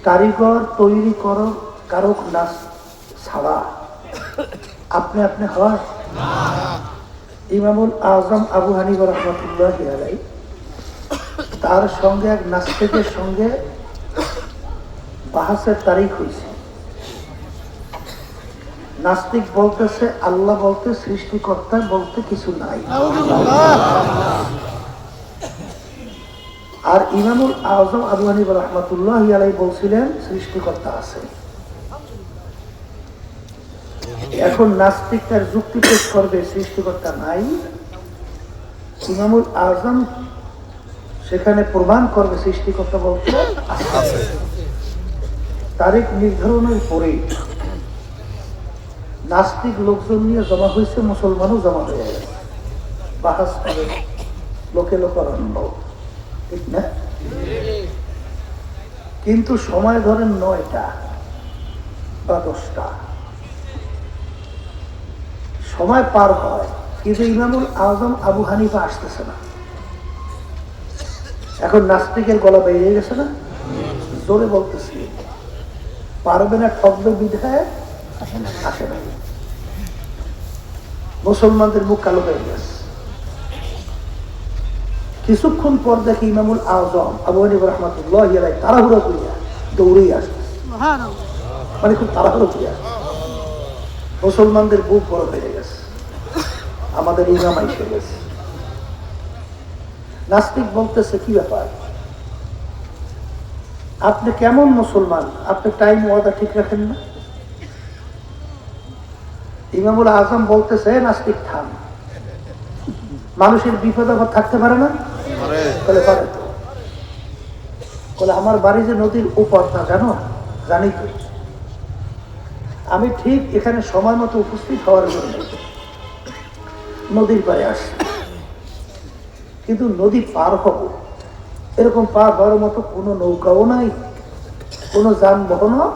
কারিগর তৈরি করো কারক নাচ ছাড়া আপনি আপনি হয়। ইমামুল আজম আবু হানিফা রাহমাতুল্লাহি আলাইহি তার সঙ্গে এক নাস্তিকের সঙ্গে বাহাসের তারিখ হয়েছে। নাস্তিক বলতেছে আল্লাহ বলতে সৃষ্টিকর্তা বলতে কিছু নাই, আর ইমামুল আজম আবু হানিফা রাহমাতুল্লাহি আলাইহি বলছিলেন সৃষ্টিকর্তা আছে। এখন নাস্তিক তার যুক্তি পেশ করবে সৃষ্টিকর্তা নাই, ইমামুল আজম সেখানে প্রমাণ করবে সৃষ্টিকর্তা বলতে আছে। তারিখ নির্ধারণের পরে নাস্তিক লোকজন নিয়ে জমা হয়েছে, মুসলমানও জমা হয়ে গেছে, বাহাস করে লোকে লোকারণ্য, ঠিক না? কিন্তু সময় ধরেন 9টা বা 10টা, সময় পার হয় কিন্তু ইমামুল আজম আবু হানিফা আসতেছে না। এখন নাস্তিকের গলা বেরিয়ে গেছে না, জোরে বলতেছি পারবে না, ঠকবে বিধায় আসে না। মুসলমানদের মুখ কালো হয়ে গেছে। কিছুক্ষণ পর দেখি ইমামুল আজম আবু হানিফা রাহমাতুল্লাহি আলাইহি তাড়াহুড়ো করিয়া দৌড়েই আসছে, মানে খুব তাড়াহুড়ো করিয়া। মুসলমানদের বুক বড় হয়ে গেছে, আমাদের ইমাম এসে গেছে। নাস্তিক বলতেছে কি ব্যাপার, আপনি কেমন মুসলমান, আপনি টাইম ওয়াদা ঠিক রাখেন না? ইমামুল আজম বলতেছে নাস্তিক থাম, মানুষের বিপদ আপদ থাকতে পারে না? বলে পারে তো। বলে আমার বাড়ি যে নদীর উপর না, জানো? জানি তো। আমি ঠিক এখানে সময় মতো উপস্থিত হওয়ার জন্য নদীর পাড়ে আসি, কিন্তু নদী পার হব এরকম পার হওয়ার মতো কোনো নৌকাও নাই, কোনো যানবাহনও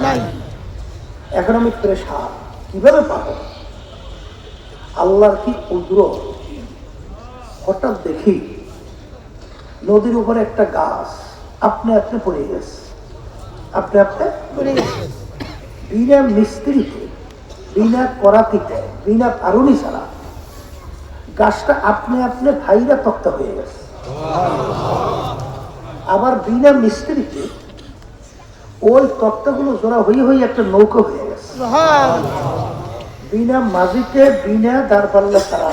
নাই। এখন আমি প্রেসার কিভাবে পাবো? আল্লাহর কি কুদরত, হঠাৎ দেখি নদীর উপরে একটা গাছ আপনি আপনি পড়ে গেছে, আপনি আপনি পড়ে গেছে। বিনা মিস্ত্রিতে, বিনা করাতিতে, বিনা কারণই ছাড়া গাছটা আপনি আপনি ভাইরা তক্তা হয়ে গেছে। আবার বিনা মিস্ত্রিতে ওই তক্তাগুলো জোড়া হয়ে হয়ে একটা নৌকা হয়ে গেছে। বিনা মাঝিতে, বিনা দাঁড়পাল্লা ছাড়া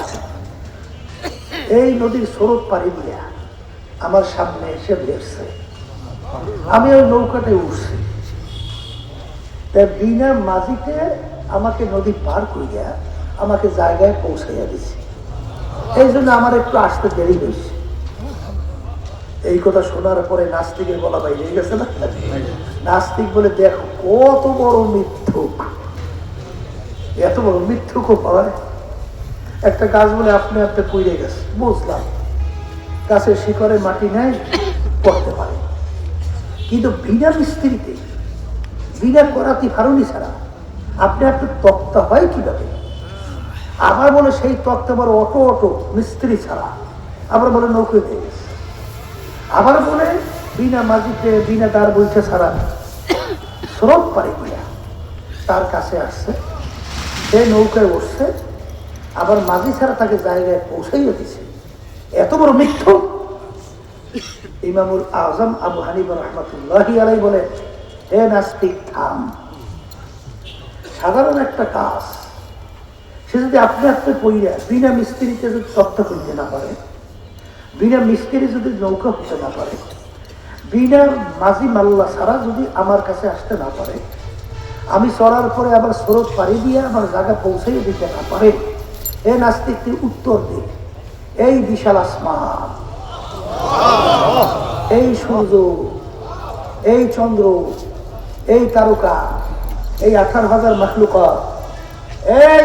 এই নদীর স্রোত পাড়ি দিয়া আমার সামনে এসে ভেসছে, আমি ওই নৌকাতে উঠছি। বিনা মাঝিতে আমাকে নদী পার করিয়া আমাকে জায়গায় পৌঁছাইয়া দিছে। এই জন্য আমার একটু আসতে দেরি হয়েছে। এই কথা শোনার পরে নাস্তিকের গলা বাইরে গেছে না? নাস্তিক বলে দেখো কত বড় মিথ্যুক, এত বড় মিথ্যুক হয়। একটা গাছ বলে আপনি আপনি পড়ে গেছে, বুঝলাম গাছের শিকড়ে মাটি নেই, পড়তে পারে, কিন্তু বিনা মিস্ত্রিতে, বিনা করাতি ফারুনি ছাড়া আপনি আপনি তক্তা হয় কিভাবে? আবার বলে সেই তক্তা বড় অটো অটো মিস্ত্রি ছাড়া, আবার বলে নৌকো হয়ে গেছে। আবার বলে বিনা মাঝিতে, বিনা তার বইছে ছাড়া স্রোত পারে গিয়া তার কাছে আসছে, সে নৌকায় বসছে, আবার মাঝি ছাড়া তাকে জায়গায় পৌঁছাইয়া দিছে। এত বড় মিথ্যু! ইমামুল আজম আবু হানিফা রাহমাতুল্লাহি আলাইহি বলে, হে নাস্তিক থাম। সাধারণ একটা কাজ সে যদি আপনি আপনি পইরা বিনা মিস্ত্রিতে যদি তক্তা করতে না পারে, বিনা মিস্ত্রি যদি নৌকা হতে না পারে, বিনা মাঝি মাল্লা ছাড়া যদি আমার কাছে আসতে না পারে, আমি চড়ার পরে আবার স্রোত পাড়ি দিয়ে আমার জায়গা পৌঁছাইয়ে দিতে না পারে, এ নাস্তিক তুই উত্তর দে। এই বিশাল আসমান, এই সূর্য, এই চন্দ্র, এই তারকা, এই 18,000 মাখলুকাত, এই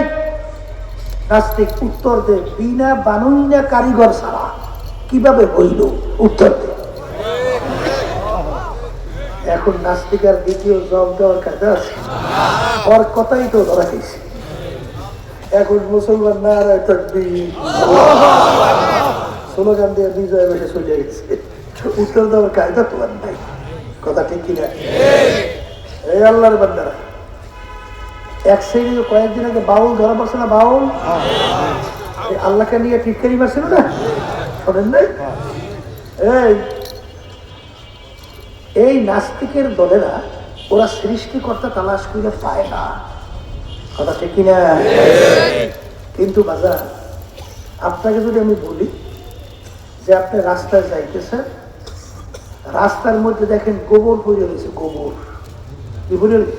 নাস্তিক উত্তর দে, বিনা বানুইনা কারিগর ছাড়া কিভাবে হইল? উত্তর দে। এখন নাস্তিকের দ্বিতীয় জবাব দেওয়ার কাজে আছে, ওর কথাই তো ধরা গেছে। এখন মুসলমান নারায় তাকবীর স্লোগান দিয়ে বিজয় বেশে চলে গেছে, উত্তর দেওয়ার কায়দা তো আর নাই। কথা ঠিক কিনা? এই আল্লাহর বান্দারা, এক শ্রেণীর কয়েকদিন আগে বাউল ধরা পড়ছে না? বাউল আল্লাহকে নিয়ে টিটকারি মারছিল না, শোনেন নাই? এই নাস্তিকের দলেরা ওরা সৃষ্টিকর্তা তালাশ করে পায় না, কথা ঠিক কিনা? কিন্তু বাজার, আপনাকে যদি আমি বলি যে আপনি রাস্তায় যাইতেছেন, রাস্তার মধ্যে দেখেন গোবর পড়ে রয়েছে, গোবর কি পড়ে রয়েছে?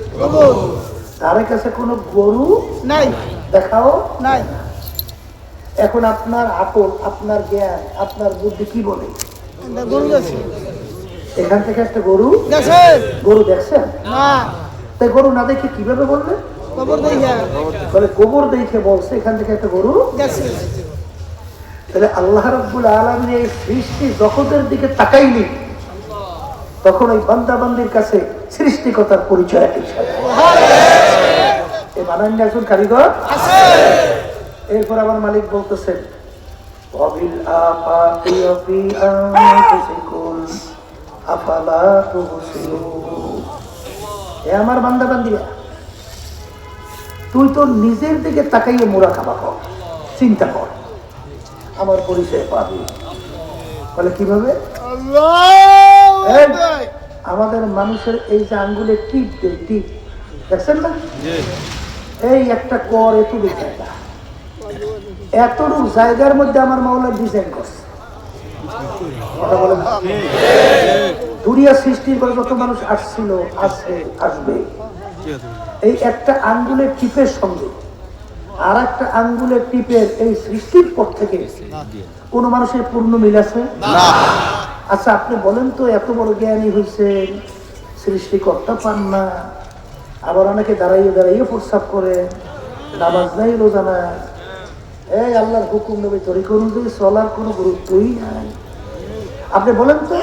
তার কাছে কোনো গরু নাই, দেখাও নাই। এখন আপনার আকল, আপনার জ্ঞান, আপনার বুদ্ধি কি বলে এখান থেকে একটা গরু গরু দেখছেন? তাই গরু না দেখে কিভাবে বলবে? বলে গোবর দেখে বলছে এখান থেকে একটা গরু। তাহলে আল্লাহ রাব্বুল আলামিন এই সৃষ্টি জগতের দিকে তাকাইনি, তখন ওই বান্দা বান্দির কাছে সৃষ্টিকর্তার পরিচয় এই বানান একজন কারিগর আছে। এরপর আমার মালিক বলতেছেন আমার বান্দা বান্দিরা, তুই তো নিজের দিকে তাকাইয়ে মোরা খাবা কর, চিন্তা কর, আমার পরিচয় পাবি। বলে কিভাবে? আমাদের মানুষের এই যে আঙ্গুলে টিপ দেয়, টিপ দেখছেন না? এই একটা কর এতটুকু জায়গা, এতটুকু জায়গার মধ্যে আমার মাওলা ডিজাইন করছে। কথা বলে না? দুনিয়া সৃষ্টির পরে যত মানুষ আসছিল, আছে, আসবে, এই একটা আঙ্গুলের টিপের সঙ্গে আর একটা আঙ্গুলের টিপের এই সৃষ্টির পর থেকে কোন মানুষের পূর্ণ মিল আছে? আচ্ছা আপনি বলেন তো, এত বড় জ্ঞানী হয়েছেন, সৃষ্টিকর্তা পান না, আবার অনেকে দাঁড়াইয়ে দাঁড়াইয়ে প্রস্রাব করে, নামাজ নাই, রোজা নাই, এই আল্লাহর হুকুম নবী তরিকা অনুযায়ী চলার কোনো গুরুত্বই নাই। আপনি বলেন তো,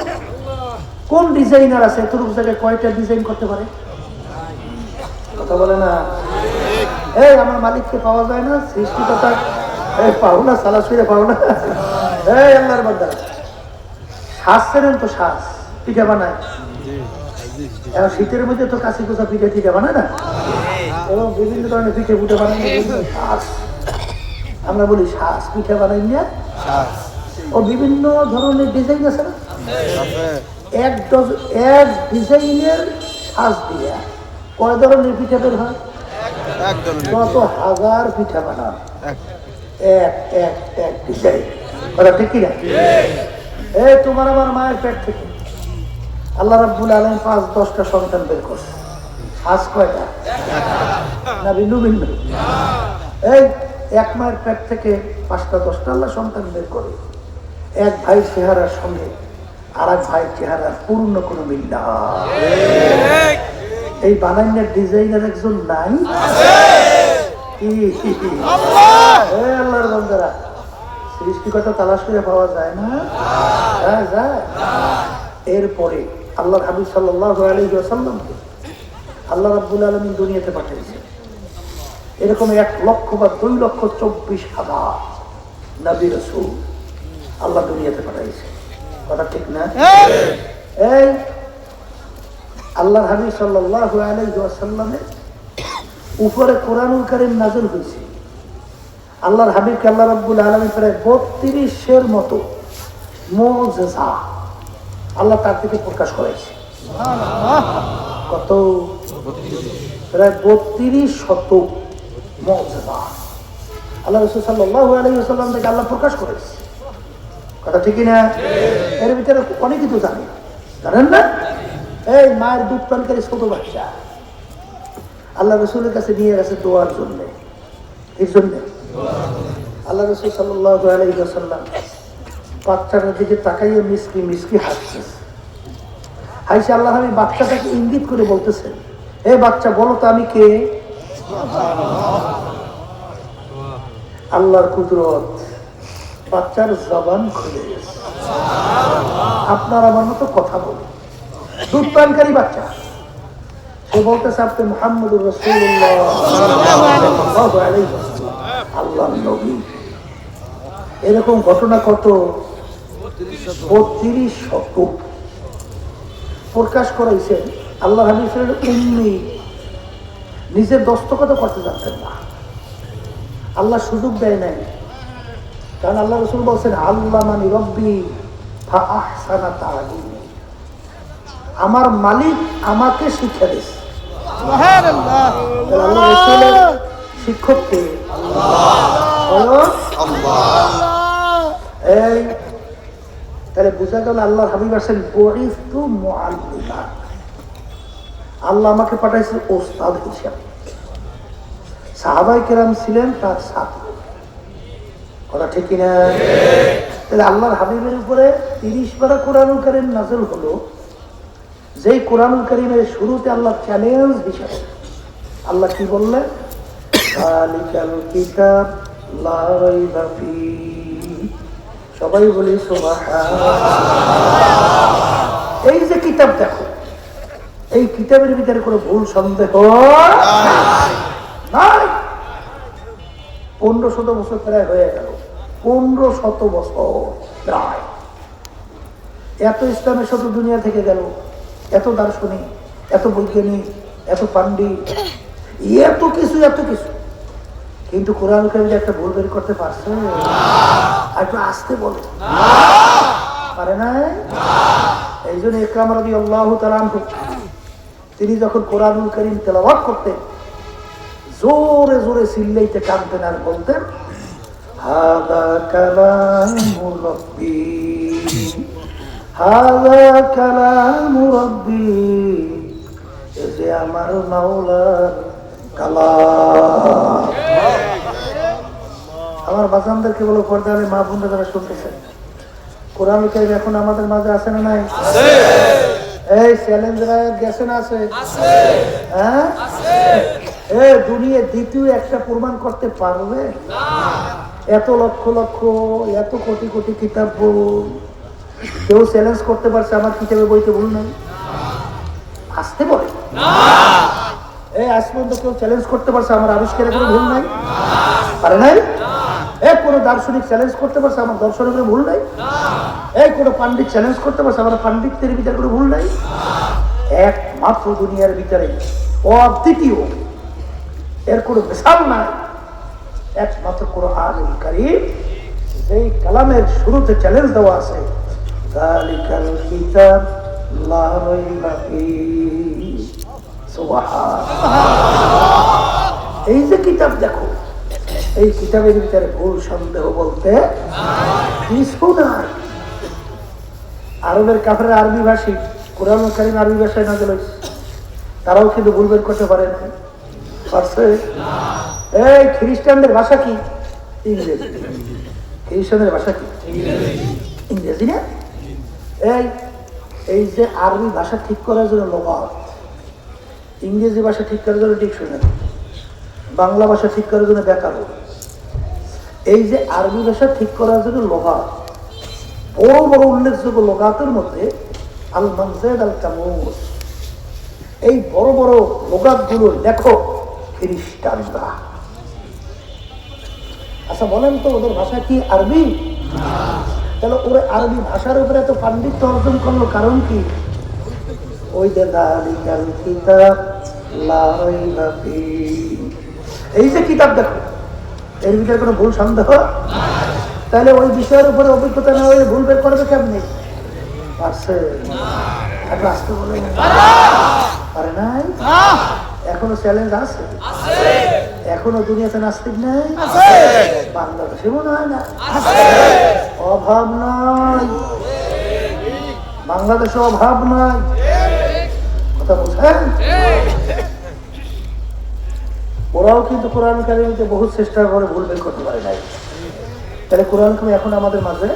কোন ডিজাইনার আছে এতটুকু জায়গায় কয়টা ডিজাইন করতে পারে? কথা বলে না? এই আমার মালিককে পাওয়া যায় না, সৃষ্টিকর্তা পাও না, সালাসুরে পাও না। এই আল্লাহর বান্দা, শ্বাস চেনেন তো? শ্বাস পিঠা বানায়, এখন শীতের মধ্যে তো কাশি কোষা পিঠে টিঠা বানায় না, এবং বিভিন্ন ধরনের পিঠে পুঠে বানাই শ্বাস, আমরা বলি শ্বাস পিঠা বানাই না, ও বিভিন্ন ধরনের ডিজাইন আছে না? এক ডিজাইনের শ্বাস দিয়ে কয় ধরনের পিঠা বের হয়? কত হাজার পিঠা বানান, এক এক এক ডিজাইন। কথা ঠিক কিনা? এই তোমার আমার মায়ের পেট থেকে আল্লাহ রাব্বুল আলামিন 5-10টা সন্তান বের করছে। শ্বাস কয়টা? না ভিন্ন ভিন্ন। এই এক মায়ের পেট থেকে 5টা-10টা আল্লাহ সন্তান বের করে। এক ভাই চেহারার সঙ্গে আর এক ভাইয়ের চেহারার পূর্ণ কোনো মিল না। এই বানাইনের ডিজাইনার একজন নাই? আল্লাহর বান্দারা, সৃষ্টিকর্তা তালাশ করে পাওয়া যায় না? যায়। এরপরে আল্লাহর হাবিব সাল্লাল্লাহু আলাইহি ওয়াসাল্লামকে আল্লাহ রাব্বুল আলামিন দুনিয়াতে পাঠিয়েছেন। এরকম 1 লক্ষ বা 2 লক্ষ 24,000 নবী রাসূল আল্লাহ দুনিয়াতে পাঠাইছে। কথা ঠিক না? এই আল্লাহর হাবিব সাল্লাল্লাহু আলাইহি ওয়াসাল্লামের উপরে কোরআনুল কারীম নাযিল হয়েছে। আল্লাহর হাবিবকে আল্লাহ রাব্বুল আলামিন প্রায় 32-এর মতো মুজিজা আল্লাহ তার থেকে প্রকাশ করেছে। কত? প্রায় 32 মুজিজা আল্লাহ রাসূল সাল্লাল্লাহু আলাইহি ওয়াসাল্লাম থেকে আল্লাহ প্রকাশ করেছে। কথা ঠিক না? এর ভিতরে অনেক কিছু জানেন না? এই মায়ের দুধ পানকারী ছোট বাচ্চা আল্লাহ রাসূলের কাছে নিয়ে গেছে দোয়ার জন্য। এর জন্য আল্লাহ রাসূল সাল্লাল্লাহু আলাইহি ওয়াসাল্লাম বাচ্চাটার দিকে তাকাইয়ে মিসকি মিসকি হাসছে। আল্লাহ হাবিব বাচ্চাটাকে ইঙ্গিত করে বলতেছেন, হে বাচ্চা বলো তো আমি কে? আল্লাহর কুদরত, বাচ্চার জবান খুলে গেছে। আপনার আমার মতো কথা বলে, দুধ পানকারী বাচ্চা, সে বলতেছে আপনি মুহাম্মদুর রাসূলুল্লাহ সাল্লাল্লাহু আলাইহি ওয়াসাল্লাম, আল্লাহর নবী। এরকম ঘটনা কত? 32 শতক। প্রকাশ করাইছেন আল্লাহ হাবিব ছিলেন উম্মি, নিজের দস্তখত করতে জানতেন না। আল্লাহ সুযোগ দেয় নাই, কারণ আল্লাহ রাসূল বলছেন আল্লামানি রব্বি ফাআহসানা তা'লিমি, আমার মালিক আমাকে শিক্ষা দিয়েছে। সুবহানাল্লাহ। আল্লাহ রাসূলের শিক্ষক কে? আল্লাহ। এই তাহলে বোঝা গেল আল্লাহ হাবিব আছেন বুইসতু মুআল্লিমা, আল্লাহ আমাকে পাঠাইছে ওস্তাদ হিসাবে। সাহাবায়ে কেরাম ছিলেন তার ছাত্র, কথা ঠিক কিনা? তাহলে আল্লাহর হাবিবের উপরে 30 পারা কোরআনুল কারীম নাযিল হলো, যেই কোরআনুল কারীমের শুরুতে আল্লাহ চ্যালেঞ্জ হিসাবে আল্লাহ কি বললেন? যালিকাল কিতাব লা রাইবা ফীহি, সবাই বলি সুবহানাল্লাহ। এই যে কিতাব দেখো, এই কিতাবের ভিতরে কোনো ভুল সন্দেহ নাই। 1500 বছর প্রায় হয়ে গেল, 1500 বছর প্রায়। এত ইসলামের শত দুনিয়া থেকে গেল, এত দার্শনিক, এত বৈজ্ঞানিক, এত পান্ডিত, এত কিছু, কিন্তু কোরআন কারীম একটা ভুল বের করতে পারছে? আর একটু আসতে বলে পারে না। এই জন্য ইকরাম রাদিয়াল্লাহু তাআলা আনহু তিনি যখন কোরআনুল কারীম তেলাওয়াত করতেন, জোরে জোরে চিল্লাইতে কাঁদতেন আর বলতেন হাযা কালামু রাব্বি, হাযা কালামু রাব্বি, এই যে আমার মাওলার কালাম। আমার বাজানদেরকে বলো, পর্দারে মা বোনরা যারা শুনতেছেন, কোরআনুল কারীম এখন আমাদের মাঝে আছে না নাই? এই চ্যালেঞ্জরা গেছে না? আছে। হ্যাঁ, দুনিয়া দ্বিতীয় একটা প্রমাণ করতে পারবে? এত লক্ষ লক্ষ, এত কোটি কোটি কিতাব কেউ চ্যালেঞ্জ করতে পারছে আমার কিতাবে বইতে ভুল নাই? আসতে বলে এই আজ পর্যন্ত কেউ চ্যালেঞ্জ করতে পারছে আমার আবিষ্কারে কোনো ভুল নাই? পারে নাই? কোনো দার্শনিক চ্যালেঞ্জ করতে পারছে আমার দর্শনের কোনো ভুল নাই? কোনো পান্ডিত চ্যালেঞ্জ করতে পারছে আমার পান্ডিত্যের ভিতরে কোনো ভুল নাই? একমাত্র দুনিয়ার ভিতরে অদ্বিতীয়, এর কোনো মিসাল নাই, একমাত্র কোরআনুল কারীম, যেই কালামের শুরুতে চ্যালেঞ্জ দেওয়া আছে যালিকাল কিতাব লা রাইবা ফীহি। সুবহানাল্লাহ। এই যে কিতাব দেখো, এই কিতাবের ভিতরে ভুল সন্দেহ বলতে কিছু নাই। আরবের কাফেররা আরবি ভাষী, কোরআনুল কারীম আরবি ভাষায় নাযিল হয়েছে, তারাও কিন্তু ভুল বের করতে পারে না। পারছে? এই খ্রিস্টানদের ভাষা কি? ইংরেজি। খ্রিস্টানদের ভাষা কি? ইংরেজি না? এই যে আরবি ভাষা ঠিক করার জন্য লুগাত, ইংরেজি ভাষা ঠিক করার জন্য ডিকশনারি, বাংলা ভাষা ঠিক করার জন্য ব্যাকরণ, এই যে আরবি ভাষা ঠিক করার জন্য লুগাত, বড় বড় উল্লেখযোগ্য লুগাতের মধ্যে আল মানজাদ আল কামুস, এই বড় বড় লুগাতগুলোর লেখক খ্রিস্টানরা। আচ্ছা বলেন তো, ওদের ভাষা কি আরবি? তাহলে ওরা আরবি ভাষার উপরে এত পাণ্ডিত্য অর্জন করলো কারণ কি? ওই যে যালিকাল কিতাব লা রাইবা ফীহি, এই যে কিতাব দেখো, এর ভিতরে কোনো ভুল সন্দেহ? তাহলে ওই বিষয়ের উপরে অভিজ্ঞতা না হলে ভুল বের করবে কেমনি? পারছে? একটু আসতে বলে পারে নাই? এখনো চ্যালেঞ্জ আছে, এখনো দুনিয়াতে নাস্তিক নেই, বাংলাদেশে মনে হয় না, অভাব নাই, বাংলাদেশে অভাব নাই, কথা বুঝেন? ওরাও কিন্তু কোরআন কারীমকে বহু চেষ্টা করে ভুল বের করতে পারে নাই। তাহলে কোরআন কারীম এখন আমাদের মাঝে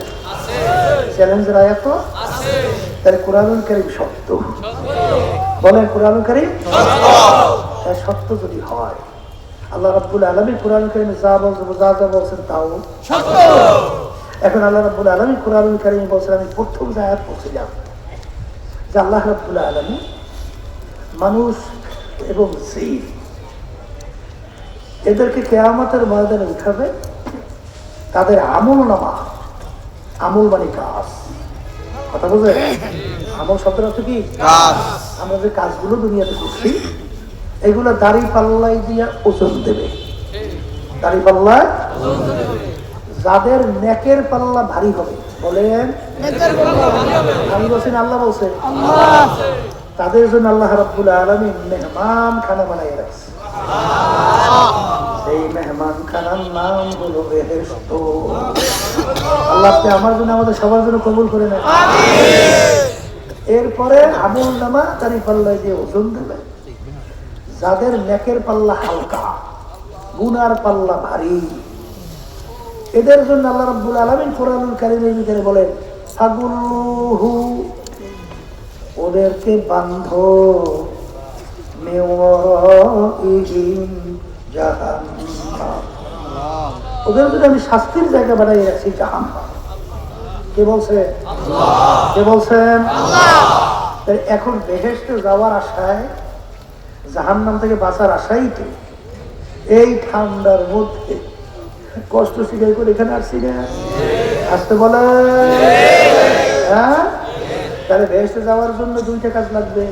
চ্যালেঞ্জের আয়াত আছে, তাহলে কোরআনুল কারীম সত্য। বলেন কোরআনুল কারীম সত্য যদি হয়, আল্লাহ রাব্বুল আলামিন কোরআনুল কারীমে যা বলছেন তাও সত্য। এখন আল্লাহ রাব্বুল আলামিন কোরআনুল কারীমে বলছেন, আমি প্রথম যে আয়াত পড়ছিলাম যে আল্লাহ রাব্বুল আলামিন মানুষ এবং জিন এদেরকে কিয়ামতের ময়দানে উঠাবে, তাদের আমল নামা, আমল মানে কাজ, কথা বুঝে, আমল শব্দের অর্থ কি? আমরা যে কাজগুলো দুনিয়াতে করছি এগুলো দাড়ি পাল্লাই দিয়া ওজন দেবে। দাড়ি পাল্লা যাদের নেকের পাল্লা ভারী হবে, বলেন আমি বলছেন আল্লাহ বলছে, তাদের জন্য আল্লাহ রাব্বুল আলামিন মেহমান খানা বানাই রাখছে। এই মেহমান খানার নাম হলো বেহেশত। আল্লাহ আপনি আমার জন্য আমাদের সবার জন্য কবুল করে নেন। এরপরে আমল নামা দাড়ি পাল্লা দিয়ে ওজন দেবে। যাদের নেকের পাল্লা হালকা, গুনার পাল্লা ভারী, এদের জন্য আল্লাহ রাব্বুল আলামিন কোরআনুল কারীমের ভিতরে বলেন ফাগুলহু, ওদেরকে বাঁধো মিওয়ারাইহিম জাহান্নাম, ওদের জন্য আমি শাস্তির জায়গা বানাই রাখছি জাহান্নাম। কে বলছে? কে বলছেন? এখন বেহেশতে যাওয়ার আশায়, জাহান্নাম থেকে বাঁচার আশাই তো এই ঠান্ডার মধ্যে কষ্ট স্বীকার করে এখানে আসছি না, আসতে বলে। হ্যাঁ, তাহলে বেহেশতে যাওয়ার জন্য দুইটা কাজ লাগবে।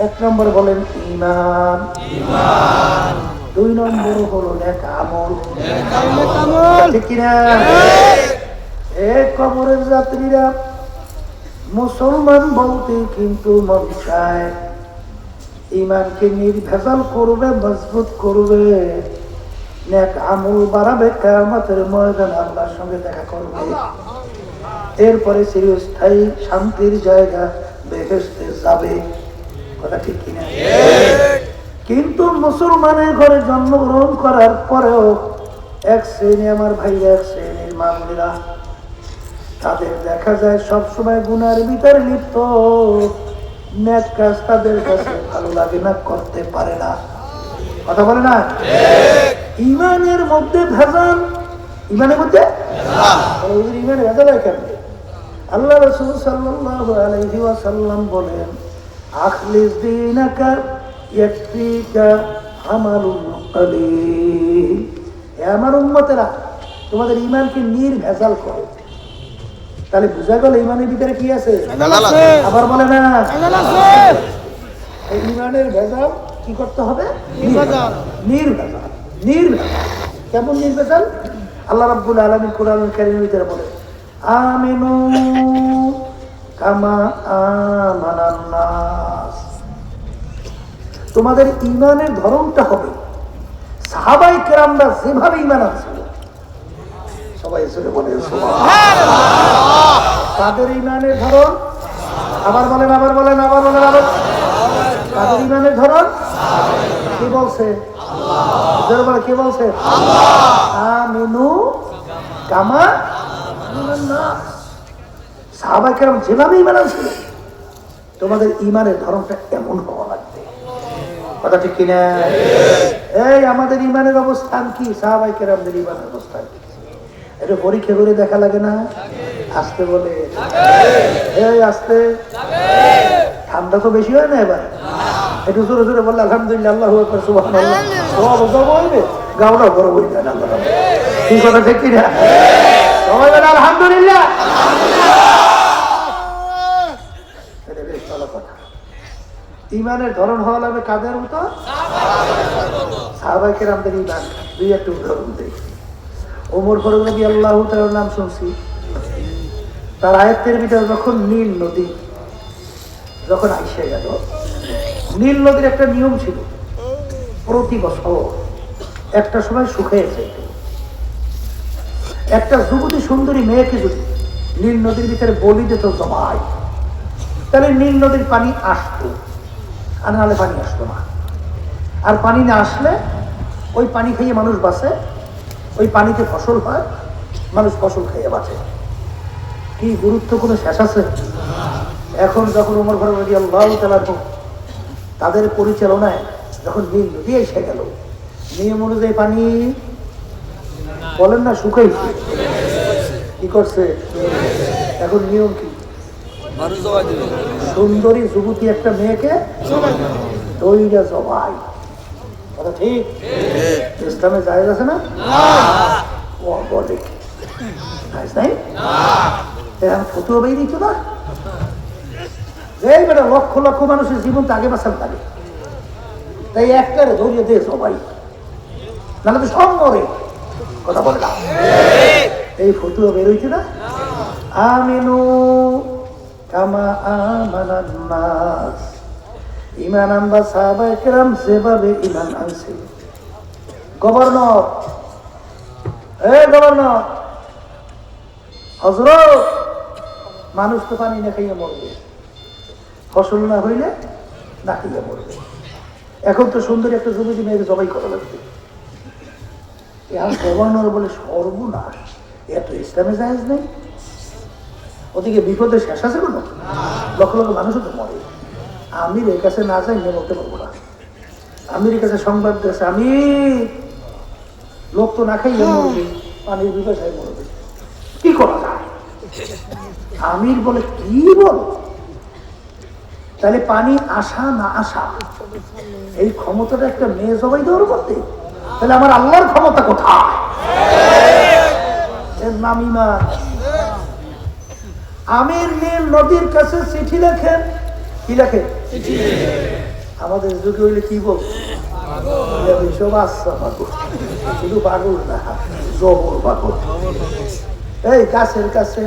এক নম্বর বলেন ঈমান, দুই নম্বর হলো নেক আমল। ঠিক কিনা? এক কবরের যাত্রীরা মুসলমান বলতে কিন্তু মন চায় ঈমানকে নির্ভেজাল করবে, মজবুত করবে, নেক আমল বাড়াবে, কিয়ামতের ময়দানে আল্লাহর সঙ্গে দেখা করবে, এরপরে চিরস্থায়ী শান্তির জায়গা বেহেশতে যাবে। কথা ঠিক কিনা? কিন্তু মুসলমানের ঘরে জন্মগ্রহণ করার পরেও এক শ্রেণী আমার ভাইরা, এক শ্রেণীর মামুনিরা, তাদের দেখা যায় সবসময় গুনার ভিতরে লিপ্ত, নেক কাজ তাদের কাছে ভালো লাগে না, করতে পারে না। কথা বলে না? ইমানের মধ্যে ভেজাল, ইমানের মধ্যে ইমানে ভেজাল হয় কেন? আল্লাহ রাসূল সাল্লাল্লাহু আলাইহি ওয়াসাল্লাম বলেন আখলিস দীনাকা ইয়াকফিকা আমালুল কলিল। হে আমার উম্মতেরা, তোমাদের ঈমানকে নির্ভেজাল করো। তাহলে বুঝা গেল ঈমানের ভিতরে কি আছে? আবার বলে না, এই ঈমানের ভেজাল কি করতে হবে? নির্ভেজাল। নির্ভেজাল কেমন নির্ভেজাল? আল্লাহ রাব্বুল আলামিন কোরআনুল কারীমের ভিতরে বলে আমিনু কামা আমানান নাস। তোমাদের ঈমানের ধরনটা হবে সাহাবায়ে কেরামরা যেভাবে ঈমান আনছিল, সবাই এসে বলে সুবহানাল্লাহ, তাদের ঈমানের ধরন। আবার বলেন, আবার বলেন, আবার বলেন, আবার তাদের ঈমানের ধরন কি বলছে? আল্লাহ। কে বলছে? আমিনু কামা আমানান নাস। সাহাবায়ে কেরাম যেভাবে ঈমান আনছিল, তোমাদের ঈমানের ধরনটা এমন হওয়া লাগবে। কথা ঠিক কিনা? এই আমাদের ঈমানের অবস্থান কি? সাহাবায়ে কেরামদের ঈমানের অবস্থান কি? এটা পরীক্ষা করে দেখা লাগে না? আসতে বলে, এই আসতে, ঠান্ডা তো বেশি হয় না এবার, একটু জোরে জোরে বললে আলহামদুলিল্লাহ, আল্লাহু আকবার, সুবহানাল্লাহ, সব গরম হইবে, গাওটা গরম হয়ে যায়। আল্লাহ কি কথা ঠিক কিনা? সবাই বলে আলহামদুলিল্লাহ। এটা বেশ ভালো কথা। ঈমানের ধরন হওয়া লাগবে কাদের মতো? সাহাবায়ে কেরামদের ঈমান। দুই একটা উদাহরণ দেই। ওমর ফারুক রাদিয়াল্লাহু তাআলার নাম শুনছি। তার আয়াতের ভিতরে যখন নীল নদী যখন আইসে গেল, নীল নদীর একটা নিয়ম ছিল, প্রতি বছর একটা সময় শুকিয়ে যেত। একটা যুবতী সুন্দরী মেয়েকে যদি নীল নদীর ভিতরে বলি দিত জমায়, তাহলে নীল নদীর পানি আসতো, আর নাহলে পানি আসতো না। আর পানি না আসলে ওই পানি খাইয়ে মানুষ বাঁচে, ওই পানিতে ফসল হয়, মানুষ ফসল খাইয়ে বাঁচে। কি গুরুত্ব কোনো শেষ আছে? এখন যখন ওমর ফারুক রাদিয়াল্লাহু তাআলা তাদের পরিচালনায় যখন নীল নদী এসে গেল, নিয়ম অনুযায়ী পানি বলেন না শুকাইছে, কি করছে? এখন নিয়ম কি? সুন্দরী যুবতী একটা মেয়েকে দইটা জবাই। কথা ঠিক? ইসলামে জায়েজ আছে না? ও বলে জায়েজ নাই? ফতুয়া বেরিয়ে দিত না, যে বেটা লক্ষ লক্ষ মানুষের জীবন তাকে বাঁচান লাগে, তাই একটারে ধরিয়ে দিয়ে সবাই, নাহলে তো সব মরে। কথা বলে না, এই ফতুয়া বেরোইছে না, আমিনু কামা আমানান নাস, ইমান আনবা সাহাবায়ে কেরাম যেভাবে ইমান আনছে। গভর্নর, গভর্নর, হযরত, মানুষ তো পানি না খাইয়া মরবে, ফসল না হইলে না খাইয়া মরবে। এখন তো সুন্দর একটা জমি মেয়েকে জবাই করা লাগবে। গভর্নর বলে সর্বনাশ, এত ইসলামে জায়েজ নেই। ওদিকে বিপদের শেষ আছে কোনো? লক্ষ লক্ষ মানুষও তো মরে। আমির এর কাছে না যাই নিয়ে বলতে পারবো না। আমির কাছে সংবাদ দিয়েছে, আমি লোক তো না খাইয়ে মরবে, পানির বিপদায় মরবে, কি করা যায়? আমির বলে কি বল, তাহলে পানি আসা না আসা এই ক্ষমতাটা একটা মেয়ে জবাই দেওয়ার করতে, তাহলে আমার আল্লাহর ক্ষমতা কোথায়? এর নাম ঈমান। আমির নীল নদীর কাছে চিঠি লেখেন, কি লেখেন? আমাদের যুগে হইলে কি বল, শুধু পাগল না, জবর পাগল। এই গাছের কাছে,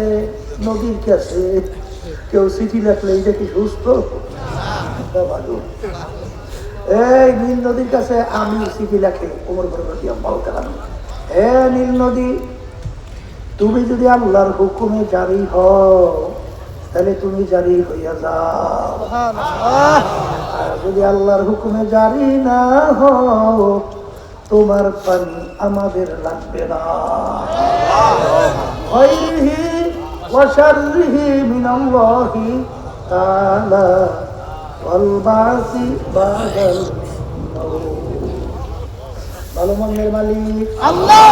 নদীর কাছে কেউ চিঠি লেখলে এটা কি সুস্থ? পাগল। এই নীল নদীর কাছে আমি চিঠি লেখে ওমর বলতে পারি, হে নীল নদী, তুমি যদি আল্লাহর হুকুমে জারি হও তাহলে তুমি জারি হইয়া যাও, আর যদি আল্লাহর হুকুমে জারি না হও তোমার পানি আমাদের লাগবে না। খায়রিহি ওয়া শাররিহি মিনাল্লাহি তাআলা ওয়াল বাসি বাদাল মাউত। ভালো মন্দের মালিক আল্লাহ,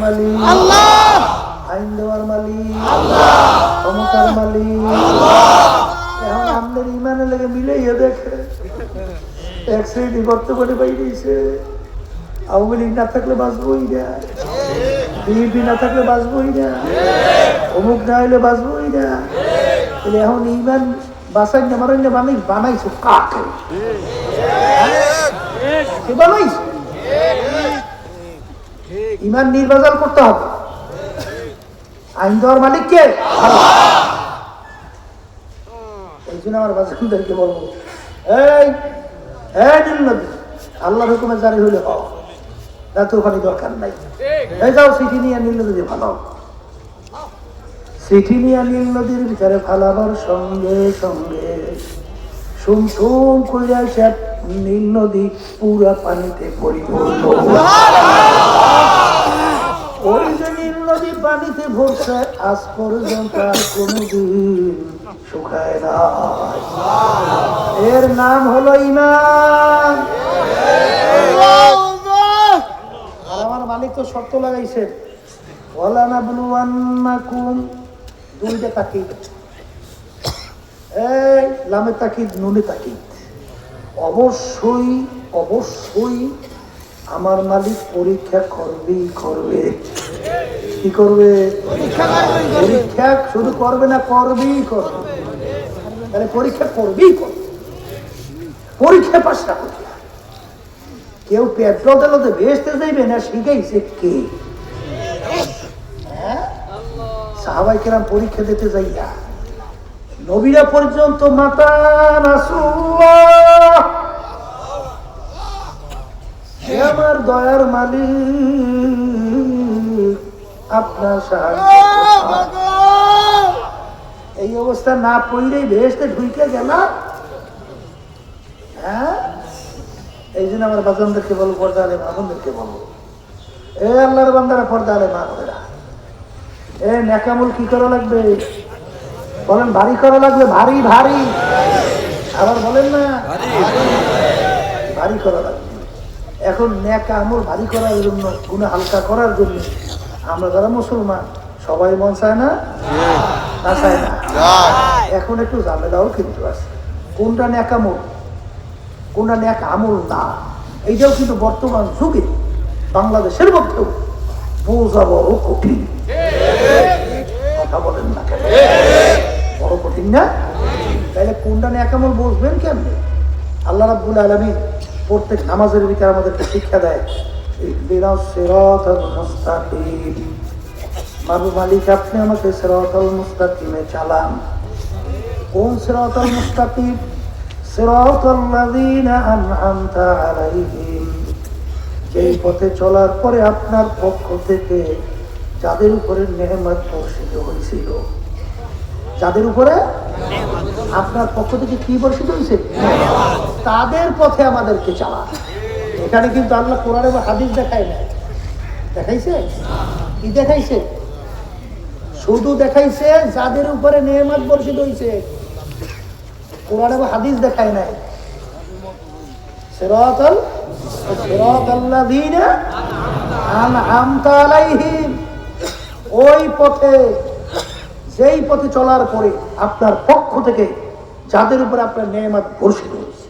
মালিক আল্লাহ, আইন দেওয়ার মালিক আল্লাহ, ক্ষমতার মালিক আল্লাহ। এখন আমাদের ইমানের লেগে মিলাইয়া দেখে এক শ্রেণী বর্তমানে বাইরেছে, আওয়ামী লীগ না থাকলে বাঁচবই না, বিএনপি না থাকলে বাঁচবই না, অমুক না হইলে বাঁচবই না। তাহলে এখন ইমান বাঁচাই না মারাই না বানাইছো কাকে? বানাইছো ইমান নির্বাচন করতে হবে। আইন দেওয়ার মালিক কে? এই জন্য আমার বাচ্চাদেরকে বলবো, এই আল্লাহর হুকুমে জারি হইলে হোক, রাতে ওখানে দরকার নাই। এই যাও চিঠি নিয়ে নীল নদী ফালাও। চিঠি নিয়ে নীল নদীর ভিতরে ফালাবার সঙ্গে সঙ্গে সুম কইরা সে নীল নদী পুরা পানিতে পরিপূর্ণ। ওই যে নীল নদী পানিতে ভরছে আজ পর্যন্ত আর কোনদিন শুকায় না। এর নাম হলো ঈমান। আমার মালিক তো শর্ত লাগাইছেন, ওয়ালা নাবলুওয়ান্নাকুম, দুইটা তাকিদ, এই লামে তাকিদ নুনে তাকিদ। অবশ্যই অবশ্যই আমার মালিক পরীক্ষা করবেই করবে। কি করবে? পরীক্ষা শুধু করবে না, করবেই করবে। তাহলে পরীক্ষা করবেই করবে, পরীক্ষা পাশটা করবে। কেউ পেট্রোল তেলতে বেচতে যাইবে না, শিখাইছে কে? সাহাবায়ে কেরাম পরীক্ষা দিতে যাইয়া নবীরা পর্যন্ত মাতা রাসূলুল্লাহ, হে আমার দয়ার মালিক আপনার সাহায্য, এই অবস্থা না পড়লেই বেহেশতে ঢুকে গেল। হ্যাঁ, এই জন্য আমার বাজানদেরকে বলবো, পর্দা আলে মামুনদেরকে বলবো, এ আল্লাহর বান্দারা, পর্দা আলে মা বোনেরা, এ নেকামল কি করা লাগবে বলেন? ভারী করা লাগবে, ভারী ভারী। আবার বলেন না, ভারী করা লাগবে। এখন নেকা আমল ভারী করার জন্য, গুনাহ হালকা করার জন্য আমরা যারা মুসলমান সবাই মন চায় না, না চায় না। এখন একটু ঝামেলাও কিন্তু আছে, কোনটা নেকা আমল কোনটা নেকা আমল না, এইটাও কিন্তু বর্তমান যুগে বাংলাদেশের মধ্যেও বোঝা বড় কঠিন। কথা বলেন না, বড় কঠিন না? তাহলে কোনটা নেকামল বুঝবেন কেমনে? আল্লাহ রাব্বুল আলামিন প্রত্যেক নামাজের ভিতরে আমাদেরকে শিক্ষা দেয়, ইহদিনাস সিরাতাল মুস্তাকিম, মালিক আপনি আমাকে সিরাতাল মুস্তাকিমে চালান। কোন সিরাতাল মুস্তাকিম? সিরাতাল্লাযীনা আন'আমতা আলাইহিম, যেই পথে চলার পরে আপনার পক্ষ থেকে যাদের উপরে নেয়ামত বর্ষিত হয়েছিল, যাদের উপরে আপনার পক্ষ থেকে কি বর্ষিত হয়েছে, তাদের পথে আমাদেরকে চালান। এখানে কিন্তু আল্লাহ কোরআন এবং হাদিস দেখায় না, দেখাইছে কি? দেখাইছে শুধু দেখাইছে যাদের উপরে নেয়ামত বর্ষিত হয়েছে, কোরআন এবং হাদিস দেখায় নাই। সিরাতাল্লাযীনা আন'আমতা আলাইহিম, ওই পথে, যেই পথে চলার পরে আপনার পক্ষ থেকে যাদের উপর আপনার নেয়ামত বর্ষিত হয়েছে।